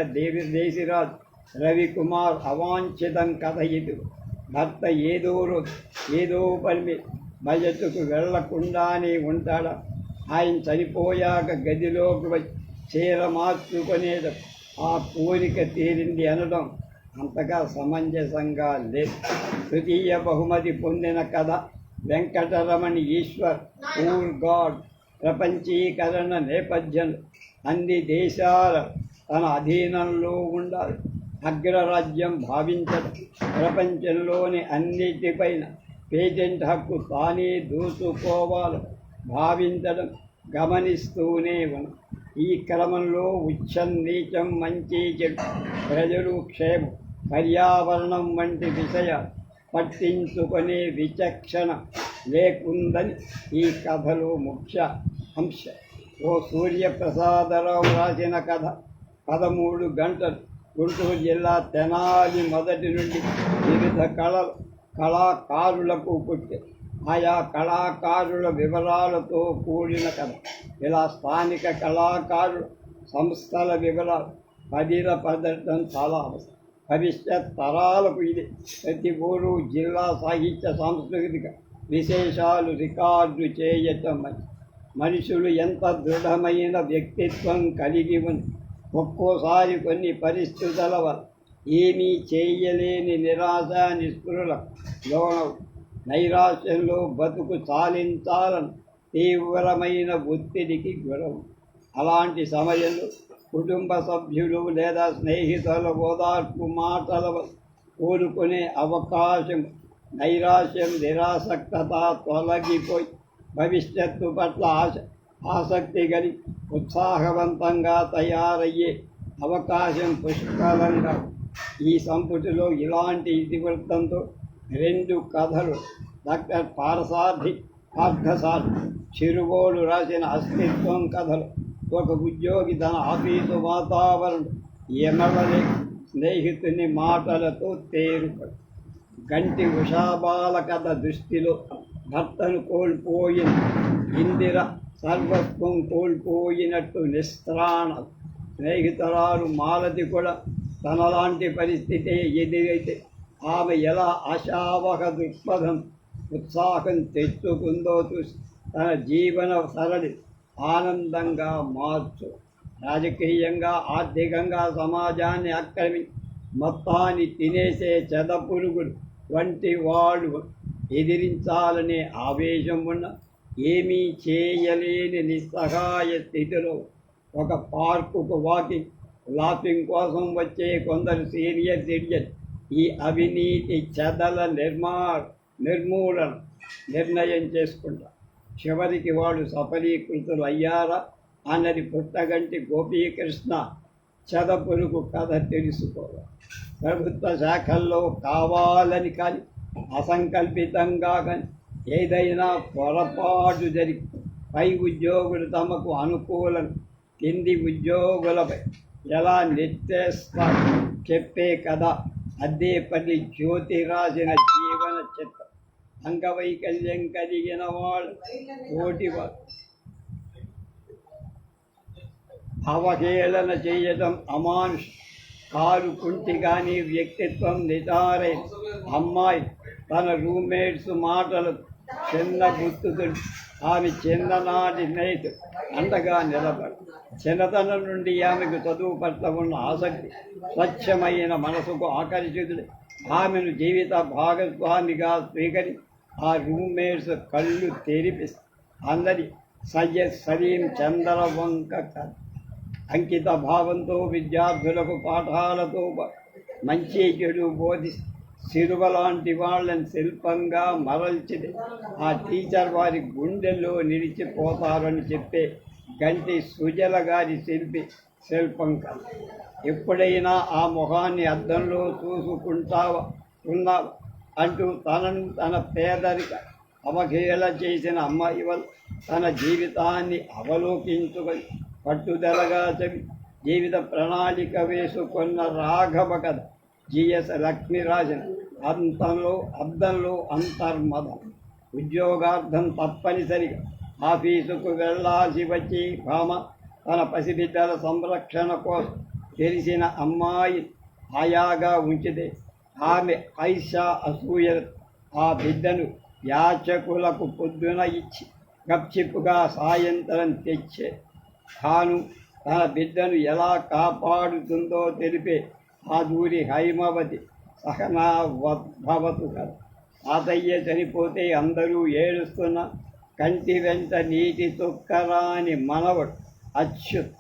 దేశిరాజు రవికుమార్ అవాంఛితం కథ ఇది. భర్త ఏదో పని బయటకు వెళ్లకుండానే ఉంటాడా. ఆయన చనిపోయాక గదిలోకి వచ్చి చీర మార్చుకునేది ఆ కోరిక తీరింది అనడం అంతగా సమంజసంగా లేదు. తృతీయ బహుమతి పొందిన కథ వెంకటరమణి ఈశ్వర్ పూర్ గాడ్. ప్రపంచీకరణ నేపథ్యంలో అన్ని దేశాల తన అధీనంలో ఉండాలి, అగ్రరాజ్యం భావించడం, ప్రపంచంలోని అన్నిటిపైన పేటెంట్ హక్కు తానే దూసుకోవాలి భావించడం గమనిస్తూనే ఉన్నాం. ఈ క్రమంలో ఉచ్చం నీచం, మంచి చెడు, ప్రజలు క్షేమం, పర్యావరణం వంటి విషయాలు పట్టించుకునే విచక్షణ లేకుందని ఈ కథలో ముఖ్య అంశం. ఓ సూర్యప్రసాదరావు రాసిన కథ 13 గంటలు. గుంటూరు జిల్లా తెనాలి మొదటి నుండి వివిధ కళాకారులకు పుట్టి ఆయా కళాకారుల వివరాలతో కూడిన కథ. ఇలా స్థానిక కళాకారుల సంస్థల వివరాలు పదటం చాలా అవసరం. భవిష్యత్ తరాలకు ఇది ప్రతి ఊరు జిల్లా సాహిత్య సాంస్కృతిక విశేషాలు రికార్డు చేయటం. మనుషులు ఎంత దృఢమైన వ్యక్తిత్వం కలిగి ఉంది. ఒక్కోసారి కొన్ని పరిస్థితుల వల్ల ఏమీ చేయలేని నిరాశ నిస్పృహలకు లోనవు. నైరాశ్యంలో బతుకు చాలించాలని తీవ్రమైన ఒత్తిడికి గురవు. అలాంటి సమయంలో కుటుంబ సభ్యులు లేదా స్నేహితుల ఓదార్పు మాటల కోరుకునే అవకాశం. నైరాశ్యం, నిరాసక్తత తొలగిపోయి భవిష్యత్తు పట్ల ఆసక్తి కలిగి ఉత్సాహవంతంగా తయారయ్యే అవకాశం పుష్కలంగా. ఈ సంపుటిలో ఇలాంటి ఇతివృత్తంతో 2 కథలు డాక్టర్ పార్థసారథి చిరుగోడు రాసిన అస్తిత్వం కథలు. ఒక ఉద్యోగి తన ఆఫీసు వాతావరణం ఎమడలే స్నేహితుని మాటలతో తేరుపడు. గంటి ఉషాబాల కథ దృష్టిలో భర్తను కోల్పోయిన ఇందిర సర్వస్వం కోల్పోయినట్టు నిస్త్రాణ స్నేహితురాలు మాలతి కూడా తనలాంటి పరిస్థితి ఎదురైతే ఆమె ఎలా ఆశావహ దృక్పథం ఉత్సాహం తెచ్చుకుందో చూసి తన జీవన సరళి ఆనందంగా మార్చు. రాజకీయంగా ఆర్థికంగా సమాజాన్ని ఆక్రమించి మొత్తాన్ని తినేసే చెదపురుగులు వంటి వాళ్ళు ఎదిరించాలనే ఆవేశం ఉన్న ఏమీ చేయలేని నిస్సహాయ స్థితిలో ఒక పార్కుకు వాకింగ్ లాఫింగ్ కోసం వచ్చే కొందరు సీనియర్ సిటిజన్ ఈ అవినీతి చెదల నిర్మూలన నిర్ణయం చేసుకుంటారు. చివరికి వాడు సఫలీకృతులు అయ్యారా అన్నది పుట్టగంటి గోపీకృష్ణ చెదపురుగు కథ తెలుసుకోవాలి. ప్రభుత్వ శాఖల్లో కావాలని కానీ అసంకల్పితంగా కానీ ఏదైనా పొరపాటు జరిగి పై ఉద్యోగులు తమకు అనుకూలం కింది ఉద్యోగులపై ఎలా నెట్టేస్తారు చెప్పే కథ అద్దేపల్లి జ్యోతి రాసిన జీవన చిత్రం. అంగవైకల్యం కలిగిన వాళ్ళు తోటి అవహేళన చేయటం అమానుషం. కారు కుంటి కానీ వ్యక్తిత్వం నిటారైన అమ్మాయి తన రూమ్మేట్స్ మాటలు చిన్న గుర్తుతుడు ఆమె చిన్ననాటి స్నేహితుడు అండగా నిలబడి చిన్నతనం నుండి ఆమెకు చదువు పట్ల ఉన్న ఆసక్తి స్వచ్ఛమైన మనసుకు ఆకర్షితుడు ఆమెను జీవిత భాగస్వామిగా స్వీకరి ఆ రూమ్మేట్స్ కళ్ళు తెరిపి అందరి సయ్యద్ సలీం చంద్రవంక అంకిత భావంతో విద్యార్థులకు పాఠాలతో మంచి చెడు బోధి సిరువ లాంటి వాళ్ళని శిల్పంగా మరల్చిది ఆ టీచర్ వారి గుండెల్లో నిలిచిపోతారని చెప్పే గంటి సుజల గారి శిల్పం కాదు. ఎప్పుడైనా ఆ మొహాన్ని అద్దంలో చూసుకుంటావా ఉన్నావా అంటూ తనను తన పేదరిక అవహేళన చేసిన అమ్మాయి వల్ల తన జీవితాన్ని అవలోకించుకొని పట్టుదలగా చవి జీవిత ప్రణాళిక వేసుకున్న రాఘవ కథ జిఎస్ లక్ష్మి రాసిన అద్దంలో అంతర్మదం. ఉద్యోగార్థం తప్పనిసరిగా ఆఫీసుకు వెళ్ళాల్సి వచ్చి భామ తన పసిబిడ్డల సంరక్షణ కోసం తెలిసిన అమ్మాయి ఆయాగా ఉంచితే ఆమె ఐషా అసూయ ఆ బిడ్డను యాచకులకు పొద్దున ఇచ్చి గప్చిప్పుగా సాయంత్రం తెచ్చే తాను తన బిడ్డను ఎలా కాపాడుతుందో తెలిపే ఆదూరి హైమవతి సహనాభవతు కదా. తాతయ్య చనిపోతే అందరూ ఏడుస్తున్న కంటి వెంట నీటి తొక్కరాని మనవడు అచ్యుత్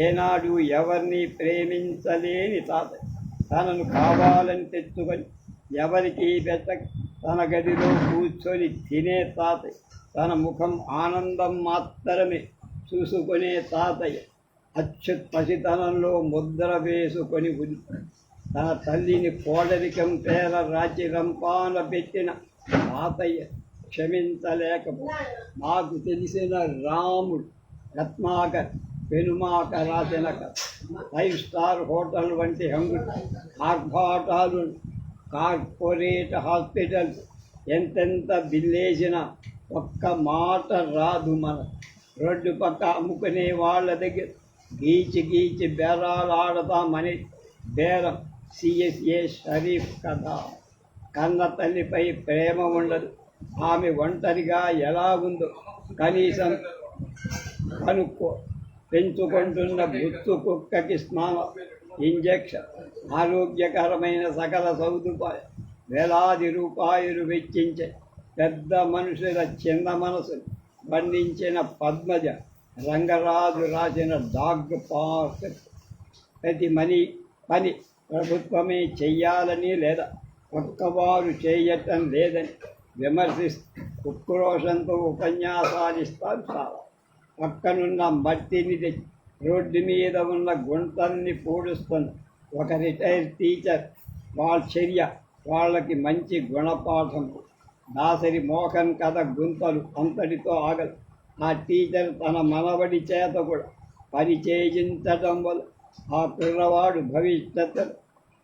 ఏనాడు ఎవరిని ప్రేమించలేని తాతయ్య తనను కావాలని తెచ్చుకొని ఎవరికి తన గదిలో కూర్చొని తినే తాతయ్య తన ముఖం ఆనందం మాత్రమే చూసుకునే తాతయ్య అచ్యుత్ పసితనంలో ముద్ర వేసుకొని తన తల్లిని కోడరికం పేర రాజ్య రంపాన పెట్టిన తాతయ్య క్షమించలేకపో నాకు తెలిసిన రాముడు రత్నాకర్ పెనుమాక రాసిన 5 స్టార్ హోటల్ వంటి హంగులు ఆర్భాటాలు కార్పొరేట్ హాస్పిటల్స్ ఎంతెంత బిల్లేసినా ఒక్క మాట రాదు. మన రోడ్డు పక్క అమ్ముకునే వాళ్ళ దగ్గర గీచి బేరాలు ఆడతామని బేరం సిఎస్ఏ షరీఫ్ కథ. కన్న తల్లిపై ప్రేమ ఉండదు. ఆమె ఒంటరిగా ఎలా ఉందో కనీసం కనుక్కో. పెంచుకుంటున్న బుత్తు కుక్కకి స్నానం, ఇంజెక్షన్, ఆరోగ్యకరమైన సకల సదుపాయం వేలాది రూపాయలు వెచ్చించే పెద్ద మనుషుల చిన్న మనసు బంధించిన పద్మజ రంగరాజు రాసిన డాగ్ పార్క్. ప్రతి పని ప్రభుత్వమే చెయ్యాలని లేదా ఒక్కవారు చేయటం లేదని విమర్శిస్తూ ఉక్రోషంతో ఉపన్యాసాలిస్తారు. చాలా పక్కనున్న మట్టిని రోడ్డు మీద ఉన్న గుంటల్ని పూడుస్తున్న ఒక రిటైర్డ్ టీచర్ వాళ్ళ చర్య వాళ్ళకి మంచి గుణపాఠం. దాసరి మోహన్ కథ గుంతలు అంతటితో ఆగదు. ఆ టీచర్ తన మనవడి చేత కూడా పని చేయించటం వల్ల ఆ పిల్లవాడు భవిష్యత్తు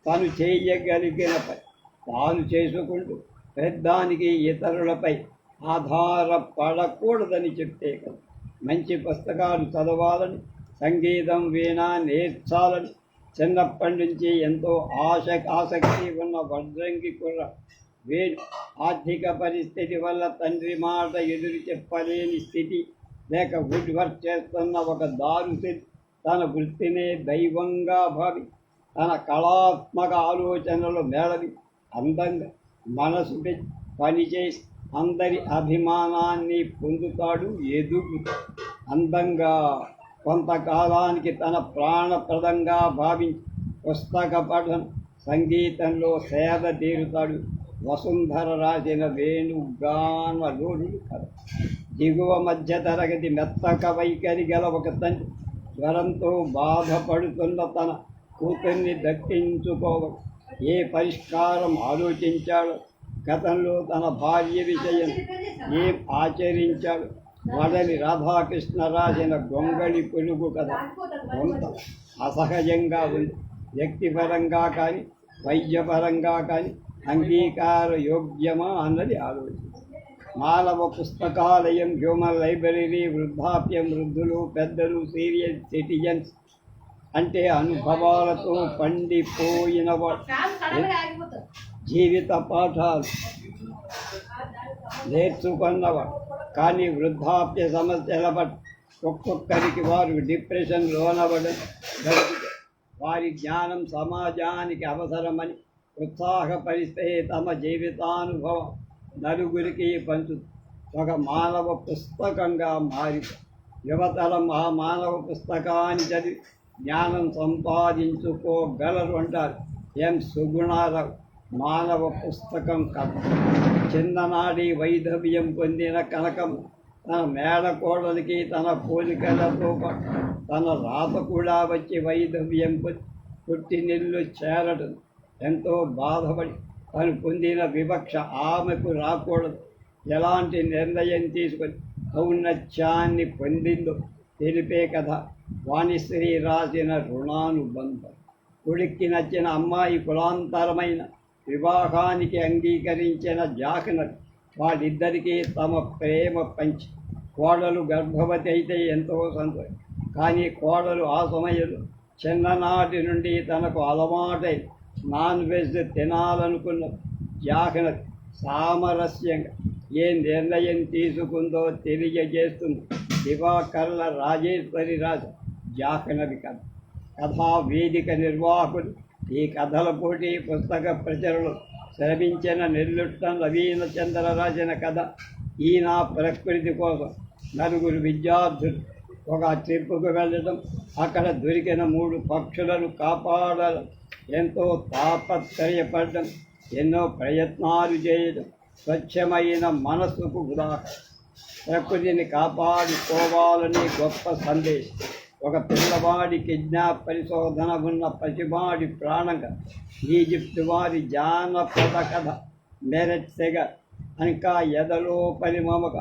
తను చేయగలిగిన పని తాను చేసుకుంటూ పెద్దానికి ఇతరులపై ఆధారపడకూడదని చెప్తే కదా. మంచి పుస్తకాలు చదవాలని, సంగీతం వీణ నేర్చాలని చిన్నప్పటి నుంచి ఎంతో ఆసక్తి ఉన్న వడ్రంగి కుర్ర వేణు ఆర్థిక పరిస్థితి వల్ల తండ్రి మాట ఎదురు చెప్పలేని స్థితి లేక వుడ్ వర్క్ చేస్తున్న ఒక దారుసి తన వృత్తినే దైవంగా భావి తన కళాత్మక ఆలోచనలు మేళవి అందంగా మనసు పనిచేసి అందరి అభిమానాన్ని పొందుతాడు, ఎదుగుతాడు. అందంగా కొంతకాలానికి తన ప్రాణప్రదంగా భావించి పుస్తక పఠనం సంగీతంలో సేద తీరుతాడు. వసుంధర రాసిన వేణుగానలోడు కథ. దిగువ మధ్య తరగతి మెత్తక వైఖరి గల ఒక తండ్రి జ్వరంతో బాధపడుతున్న తన కూతుర్ని దక్కించుకోవాలి ఏ పరిష్కారం ఆలోచించాడో, గతంలో తన భార్య విషయం ఏం ఆచరించాడు. వడలి రాధాకృష్ణ రాసిన గొంగళి పులుగు కథ కొంత అసహజంగా ఉంది. వ్యక్తిపరంగా కానీ వైద్యపరంగా కానీ అంగీకార యోగ్యమా అన్నది ఆలోచన. మానవ పుస్తకాలయం, హ్యూమన్ లైబ్రరీ, వృద్ధాప్యం, వృద్ధులు, పెద్దలు, సీనియర్ సిటిజన్స్ అంటే అనుభవాలతో పండిపోయిన జీవిత పాఠాలు నేర్చుకున్నవాడు. కానీ వృద్ధాప్య సమస్యల పట్ల ఒక్కొక్కరికి వారు డిప్రెషన్ లోనవడం జరుగుతుంది. వారి జ్ఞానం సమాజానికి అవసరమని ఉత్సాహపరిస్తే తమ జీవితానుభవం నలుగురికి పంచుతుంది. ఒక మానవ పుస్తకంగా మారి యువతరం ఆ మానవ పుస్తకాన్ని చదివి జ్ఞానం సంపాదించుకోగలరు అంటారు ఎం సుగుణారావు. మానవ పుస్తకం కథ. చిన్ననాడి వైధవ్యం పొందిన కనకం తన మేడకోడలికి తన పోలికలతో తన రాత కూడా వచ్చి వైధవ్యం పుట్టినిల్లు చేరటం ఎంతో బాధపడి తను పొందిన వివక్ష ఆమెకు రాకూడదు. ఎలాంటి నిర్ణయం తీసుకొని ఔన్నత్యాన్ని పొందిందో తెలిపే కథ. వాణిశ్రీ రాసిన రుణానుబంధం. కొడుక్కి నచ్చిన అమ్మాయి కులాంతరమైన వివాహానికి అంగీకరించిన జాకనర్ వాళ్ళిద్దరికీ తమ ప్రేమ పంచి కోడలు గర్భవతి అయితే ఎంతో సంతోషం. కానీ కోడలు ఆ సమయంలో చిన్ననాటి నుండి తనకు అలవాటై నాన్ వెజ్ తినాలనుకున్న జాకనర్ సామరస్యంగా ఏ నిర్ణయం తీసుకుందో తెలియజేస్తుంది దివాకర్ల రాజేశ్వరి రాజు జాకనరి కథ. కథా వేదిక నిర్వాహకులు ఈ కథల పోటీ పుస్తక ప్రచురణలు శ్రమించిన నెల్లుట్ట నవీన చంద్ర రాసిన కథ. ఈయన ప్రకృతి కోసం నలుగురు విద్యార్థులు ఒక ట్రిప్పుకు వెళ్ళడం, అక్కడ దొరికిన 3 పక్షులను కాపాడాలి ఎంతో తాపత్రయపడడం, ఎన్నో ప్రయత్నాలు చేయడం స్వచ్ఛమైన మనస్సుకు ఉదాహరణ. ప్రకృతిని కాపాడుకోవాలని గొప్ప సందేశం. ఒక పిల్లవాడి కిడ్నాప్ పరిశోధన ఉన్న పసివాడి ప్రాణంగా ఈజిప్టు వారి జానపద కథ. మెరెట్ సెగ ఇంకా ఎదలో పరిమమక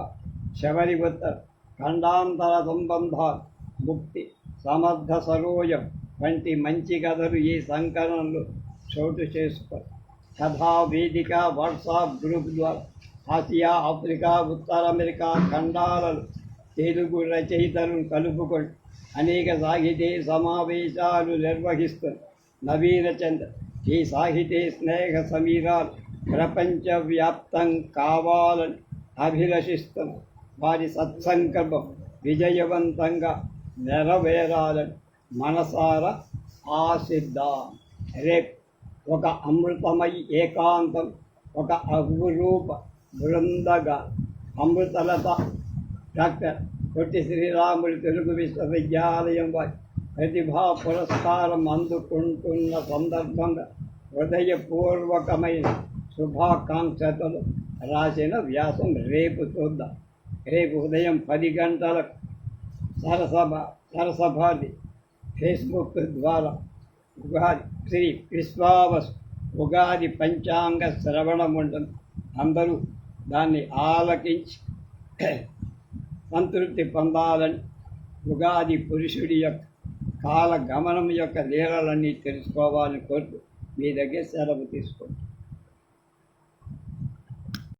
శబరి ఉత్తర ఖండాంతర సంబంధాలు ముక్తి సమర్థ సరోజం వంటి మంచి కథలు ఈ సంకలనంలో చోటు చేసుకోరు. కథా వేదిక వాట్సాప్ గ్రూప్ ద్వారా ఆసియా, ఆఫ్రికా, ఉత్తర అమెరికా ఖండాలలో తెలుగు రచయితలను కలుపుకొని అనేక సాహితీ సమావేశాలు నిర్వహిస్తున్న నవీన చంద్ర ఈ సాహితీ స్నేహ సమీరాలు ప్రపంచవ్యాప్తం కావాలని అభిలషిస్తున్న వారి సత్సంకల్పం విజయవంతంగా నెరవేరాలని మనసారా ఆశిద్దాం. రేపు ఒక అమృతమయి ఏకాంతం, ఒక అపురూప బృందగా అమృతలత డాక్టర్ పొట్టి శ్రీరాములు తెలుగు విశ్వవిద్యాలయం వారి ప్రతిభా పురస్కారం అందుకుంటున్న సందర్భంగా హృదయపూర్వకమైన శుభాకాంక్షతలు రాసిన వ్యాసం రేపు చూద్దాం. రేపు ఉదయం 10 గంటలకు సరసభాది ఫేస్బుక్ ద్వారా ఉగాది శ్రీ విశ్వావసు ఉగాది పంచాంగ శ్రవణం ఉంటుంది. అందరూ దాన్ని ఆలకించి సంతృప్తి పొందాలని, ఉగాది పురుషుడి యొక్క కాలగమనం యొక్క లీలలన్నీ తెలుసుకోవాలని కోరుతూ మీ దగ్గర సెలవు తీసుకోండి.